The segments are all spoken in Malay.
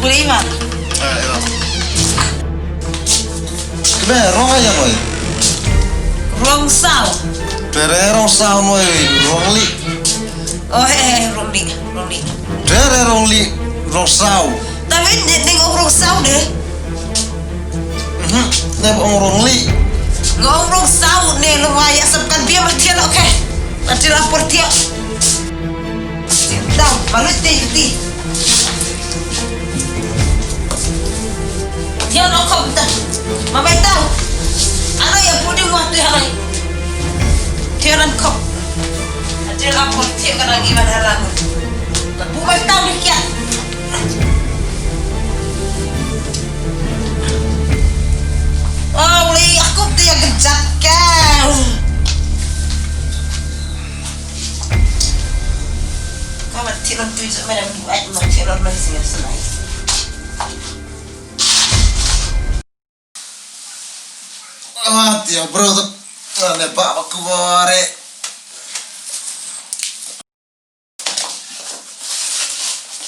Lima. Kena rong aja boy. Rong sao. Dere rong sao boy, rong li. Oh rong li. Dere rong li, rong sao. Tapi nengok rong sao deh. Nep rong li. Ngong rong sao nih lumayan sebkan dia mati oke. Nanti lapor dia. Dah, balik deh. Dia nak kau dah. Mama tahu. Ano yang pudi waktu hari. Dia nak kau. Nanti lapor dia kan lagi mana lagu. Bukan tahu ni kia. Oh, boleh aku dia gencat kan. Kau mati nanti mana buat mati nanti senai. Ya bro, ne pak aku bare.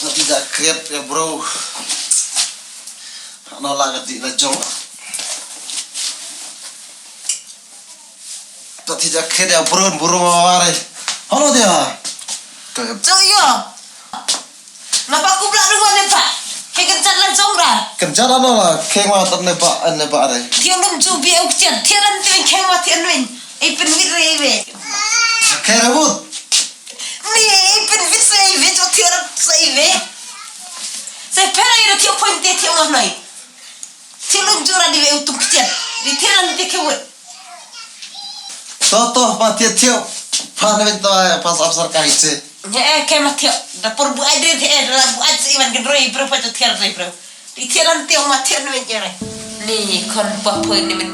Tidak kreat ya bro. Nolak ketik na jong. Tidak kreat ya bro, buru bare. Halo dia. Cok yo. Napa aku belak rumah ne pak? Kegencat lan songra. Kencan ano lah, keng mata ne pak are. Dia lum jubi au kian. Dia ran tiang keng mati anwen. Ipen wit rewe. Keng rebut. Ni ipen wit rewe cok dia ran rewe. Saya pera ira tio point dia tio ngai. Tio lum jura di we utum kian. Di dia ran dia kewet. Toto mati tio. Pan bento pas absar kahitse. Ya keng mati. Dapur bu adre dalam bu ad iman gedroi berapa tu tiar roi bro. Di tiaran tiang mati anwen jere. Ni kon papo ni min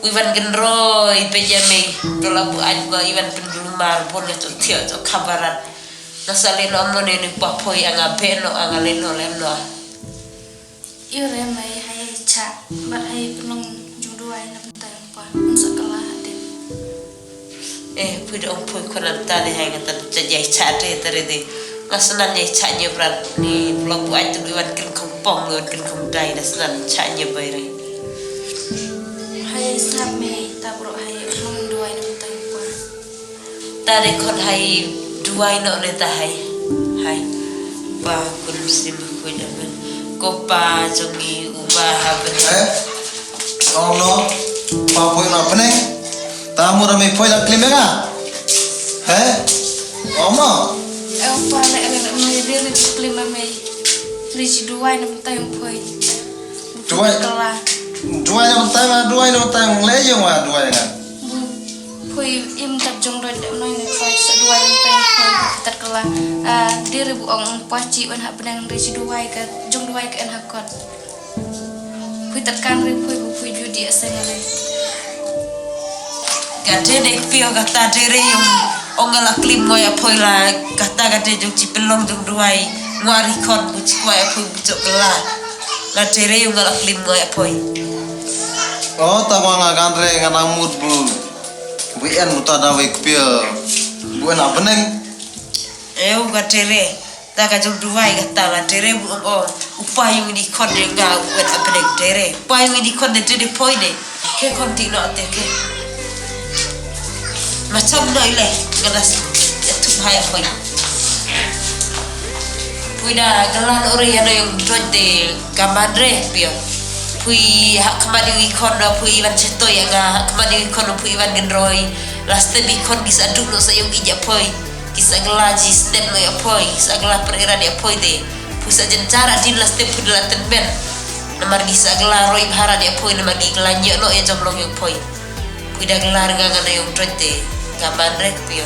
Iwan genroi pejame dola bu ad ba Iwan pendulumar boleh tu tiar tu kabaran. Nasaleno amno ni papo yang abeno angaleno leno. Iyo remai hai cha bar hai penong judua ina pentang pa unsakalah hadir. Puida pui konan tali hai ngatan jajai chate tare de ngasanan nyai chanya bran ni blog bu ai tu Iwan kin kompong ngon kin kom dai nasanan chanya bayre. Hai same tabro hai penong dua ina pentang pa. Tadi kon hai dua ina le ta hai pa kun sim ku jaman ko pa jongi ubah haben. Allah, papo ina peneng. Tamu ramai poin nak klim ya? Oma? Pa le mai dia le klima mai. Risi dua ina pentang poi. Dua ina mentang lejong wa dua ina. Poi im tak jong doi de noi ne pai sa dua ina pentang poi terkala. Dia ribu ong paci wan hak benang risi dua ka jong dua ka en hakot. Poi terkan ribu poi judi asengale. Gade dek pio kata dere yung ongala klim ngoya poi la kata gade jong cipelong jong duai ngari kon buci ngoya poi bucok kela la dere yung ngala klim ngoya poi. Oh, tak mana kanre ngana mut bu. Buan mutada wek pio. Buan apa neng? Gade tak jong duai kata la dere bu upah yung di kon yang ga buat apa dek dere. Upah yung di kon dere poi de. Ke kon tino te ke. Macam noi le gelas tu hai poi. Pui dah gelan ori yang dot de kamadre pio. Pui hak kamadi ikon da pui Iwan ceto yang hak kamadi ikon pui Iwan gendroi. Laste bikon bisa dulu sayong ija poi. Kisah gelaji step no ya poi. Kisah gelah periran ya poi de. Pusa jencara di laste pui delaten ben. Namar kisah gelah roi bahara ya poi namar di gelanya no ya jomlong yang poi. Pui dah gelar ngana yang dot de. Gamandre pio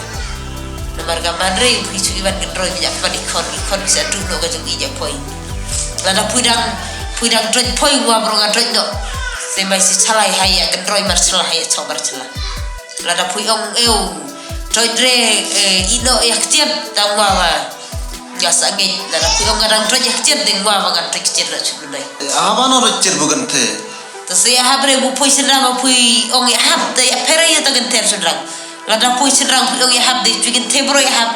nomor gamandre pisu Iwan gendroi bijak pa ikon bisa dulu ka jong ija poi lada pudang droj poi wa bronga droj no se mai si chalai haya gendroi mar chala haya chobar chala lada pui ong droj dre ino yak tian tangwa wa ngasa nge lada pui ong ngarang droj yak tian deng wa ngan droj tian ra chunai Apa no rocir bukan te? Tase ya habre bu poi sirang pui ong ya hab te ya pere ya ta genter sirang lada pui sirang pui ong ya hab de bikin tebro ya hab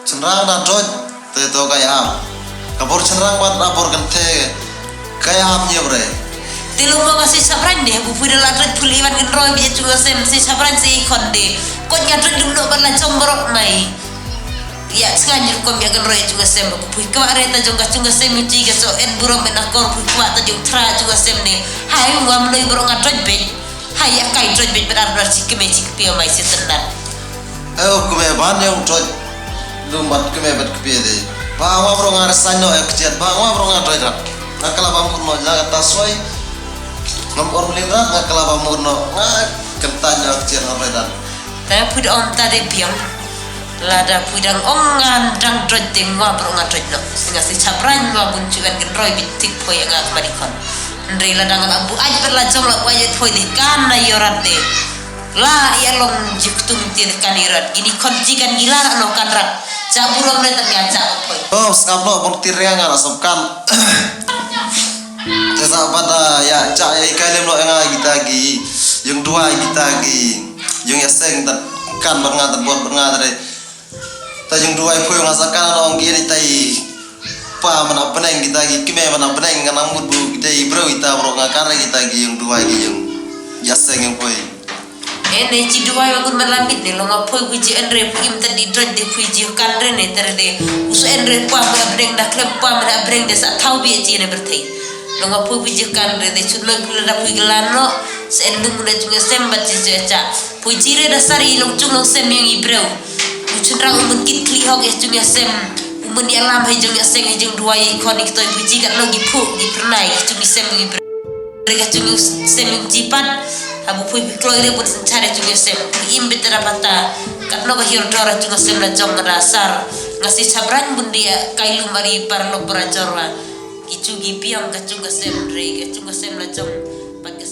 Cenderang na droj te to kaya am. kapor cenderang buat rapor kente kayak hamnya bre. Tilu mo kasi sabran deh, bu pura ladret puliwan gendroy bija cunga sem si sabran si ikon deh. Kau nyadret dulu bala comborok mai. Ya sengaja kau mi gendroy cunga sem, bu pui kaware ta cunga sem uci ke so en burung menakor pui kuat ta jung tra cunga sem deh. Hai ngam loi burung ngadret bet. Hai akai dret bet benar-benar si keme si kepio mai si tenan. Kume ban yang dret lumbat kume bet kepio deh. Bawa burung ngaresan no ekciat, bawa burung ngadret. Nakala bamur no jaga taswai. Ngam melindrat nakala bamur no kentanya ekciat ngaredan. Tapi pud on tadi piang. Lada pudang ongan dang dret ding wa burung ngadret no. Singa si cabran wa buncuan gendroy bitik poi yang akmadikon. Ndri ladang abu aja berlajong la wajat poi di kana yorat de. La ya long jiktum ti kan yorat. Gini konjikan gila no kanrat. Caburo mereka nyaca poi. Oh, skaplo bukti riang asapkan. Tesa pada ya cak ya ikalem lo yang kita gi, yang dua kita gi, yang yaseng tak kan berngat buat berngat deh. Ta yang dua ibu yang asakan orang gini tai pa mana beneng kita gi, kime mana beneng kan amud bu kita ibro kita bro ngakar kita gi yang dua gi yang yaseng yang poi. Ene ci dua yang kun melambit ne lo ngapoi puji Andre puim tadi dron de puji kandre ne terde usu Andre pa breng dak lem pa mana breng de sa tau bi ci ne bertai. Lo ngapoi puji kandre de chulo pula da pui gelano se endung na juga sembat ci jaca puji re dasari lo chulo sem yang ibreu ucun rang umun kit kli hok ya juga sem umun ya lam hai jeng ya seng hai jeng dua ikonik toy puji kat lo gipu gi pernai cumi sem ibreu mereka cumi sem jipat abu pui biklo ire pun sencari juga sem im betera bata kat no bahir dora juga sem la jong dasar ngasih sabran bun dia kailu mari parlo perajorwa kicu gipiang kacunga sem re kacunga sem la jong pakai